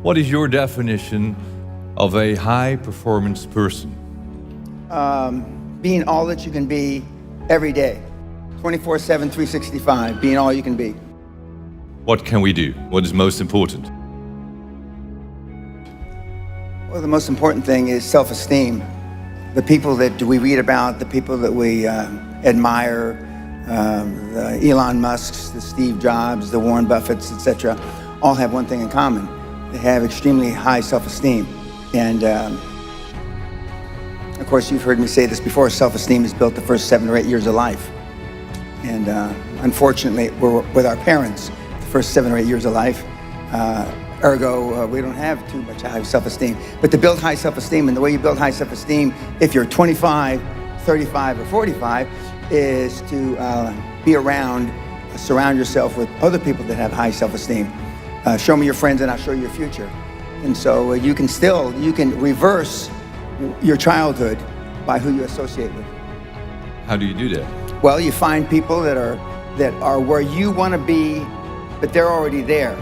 What is your definition of a high-performance person? Being all that you can be every day, 24/7, 365, being all you can be. What can we do? What is most important? Well, the most important thing is self-esteem. The people that we read about, the people that we admire, the Elon Musks, the Steve Jobs, the Warren Buffetts, etc., all have one thing in common. They have extremely high self-esteem. And of course, you've heard me say this before, self-esteem is built the first 7 or 8 years of life. And unfortunately, we're with our parents the first 7 or 8 years of life. Ergo, we don't have too much high self-esteem. But to build high self-esteem, and the way you build high self-esteem, if you're 25, 35, or 45, is to be around, surround yourself with other people that have high self-esteem. Show me your friends and I'll show you your future. And so you can reverse your childhood by who you associate with. How do you do that? Well, you find people that are where you want to be, but they're already there.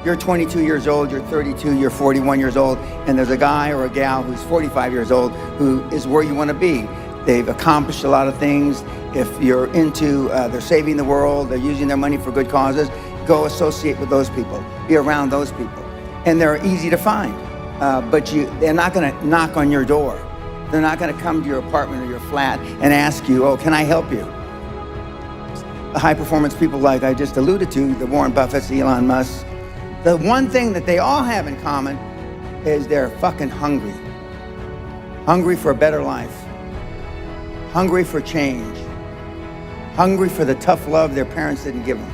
You're 22 years old, you're 32, you're 41 years old, and there's a guy or a gal who's 45 years old who is where you want to be. They've accomplished a lot of things. If you're into, they're saving the world, they're using their money for good causes, go associate with those people, be around those people. And they're easy to find, but they're not going to knock on your door. They're not going to come to your apartment or your flat and ask you, oh, can I help you? The high performance people like I just alluded to, the Warren Buffetts, the Elon Musks, the one thing that they all have in common is they're fucking hungry. Hungry for a better life. Hungry for change. Hungry for the tough love their parents didn't give them.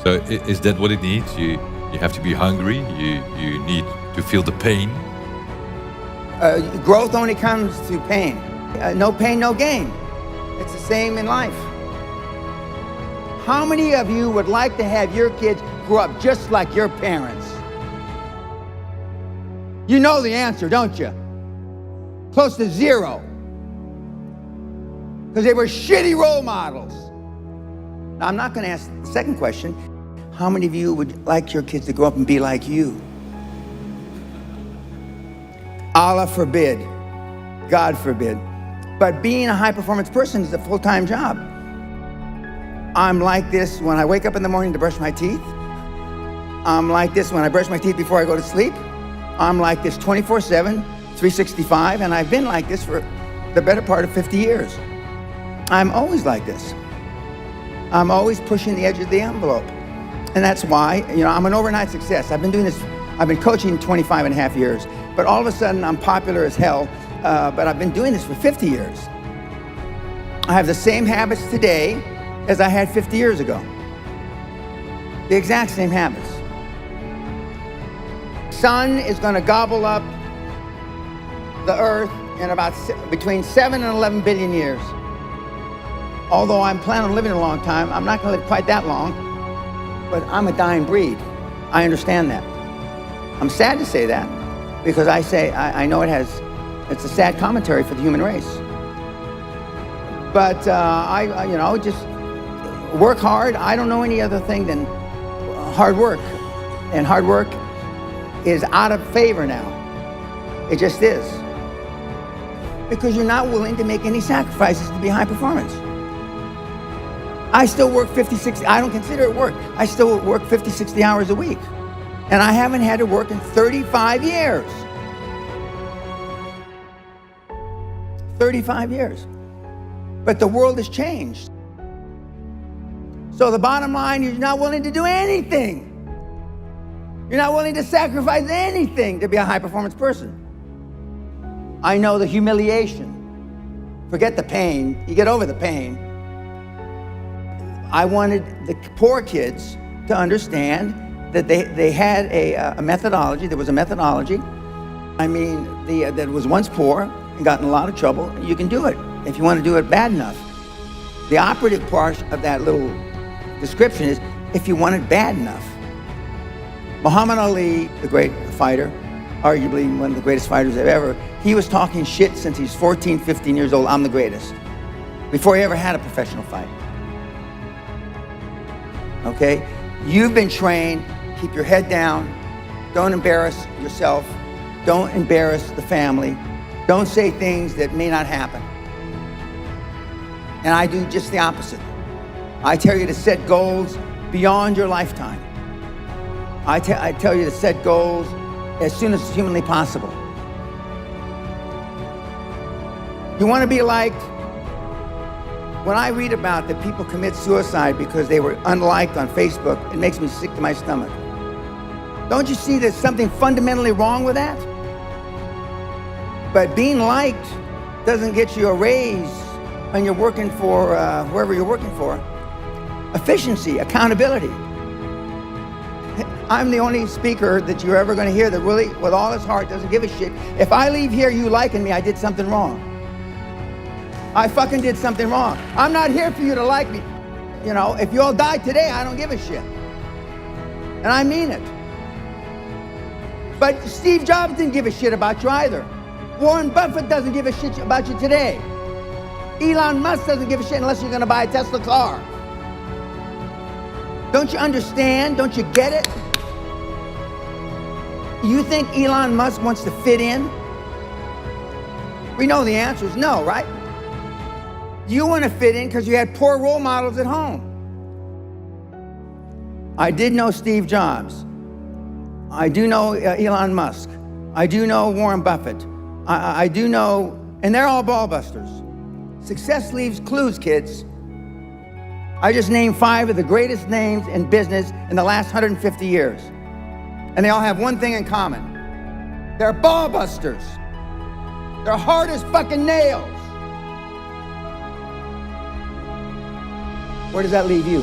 So is that what it needs? You have to be hungry, you need to feel the pain. Growth only comes through pain. No pain, no gain. It's the same in life. How many of you would like to have your kids grow up just like your parents? You know the answer, don't you? Close to zero. Because they were shitty role models. Now, I'm not going to ask the second question. How many of you would like your kids to grow up and be like you? Allah forbid. God forbid. But being a high-performance person is a full-time job. I'm like this when I wake up in the morning to brush my teeth. I'm like this when I brush my teeth before I go to sleep. I'm like this 24/7, 365, and I've been like this for the better part of 50 years. I'm always like this. I'm always pushing the edge of the envelope. And that's why, I'm an overnight success. I've been coaching 25 and a half years, but all of a sudden I'm popular as hell, but I've been doing this for 50 years. I have the same habits today as I had 50 years ago. The exact same habits. Sun is going to gobble up the earth in about between 7 and 11 billion years. Although I'm planning on living a long time, I'm not going to live quite that long, but I'm a dying breed. I understand that. I'm sad to say that because I know it's a sad commentary for the human race. But I just work hard. I don't know any other thing than hard work. And hard work is out of favor now. It just is. Because you're not willing to make any sacrifices to be high performance. I still work 50, 60, I don't consider it work. I still work 50, 60 hours a week. And I haven't had to work in 35 years. 35 years. But the world has changed. So the bottom line, you're not willing to do anything. You're not willing to sacrifice anything to be a high-performance person. I know the humiliation. Forget the pain. You get over the pain. I wanted the poor kids to understand that they had a methodology. There was a methodology. That was once poor and got in a lot of trouble. You can do it if you want to do it bad enough. The operative part of that little description is if you want it bad enough. Muhammad Ali, the great fighter, arguably one of the greatest fighters ever, he was talking shit since he's 14, 15 years old, I'm the greatest, before he ever had a professional fight. Okay? You've been trained Keep your head down. Don't embarrass yourself. Don't embarrass the family. Don't say things that may not happen. And I do just the opposite. I tell you to set goals beyond your lifetime. I tell you to set goals as soon as humanly possible. You want to be liked? When I read about that people commit suicide because they were unliked on Facebook, it makes me sick to my stomach. Don't you see there's something fundamentally wrong with that? But being liked doesn't get you a raise when you're working for whoever you're working for. Efficiency, accountability. I'm the only speaker that you're ever going to hear that really, with all his heart, doesn't give a shit. If I leave here you liking me, I did something wrong. I fucking did something wrong. I'm not here for you to like me. You know, if you all died today, I don't give a shit. And I mean it. But Steve Jobs didn't give a shit about you either. Warren Buffett doesn't give a shit about you today. Elon Musk doesn't give a shit unless you're going to buy a Tesla car. Don't you understand? Don't you get it? You think Elon Musk wants to fit in? We know the answer is no, right? You want to fit in because you had poor role models at home. I did know Steve Jobs. I do know Elon Musk. I do know Warren Buffett. I do know, and they're all ball busters. Success leaves clues, kids. I just named 5 of the greatest names in business in the last 150 years. And they all have one thing in common. They're ball busters. They're hard as fucking nails. Where does that leave you?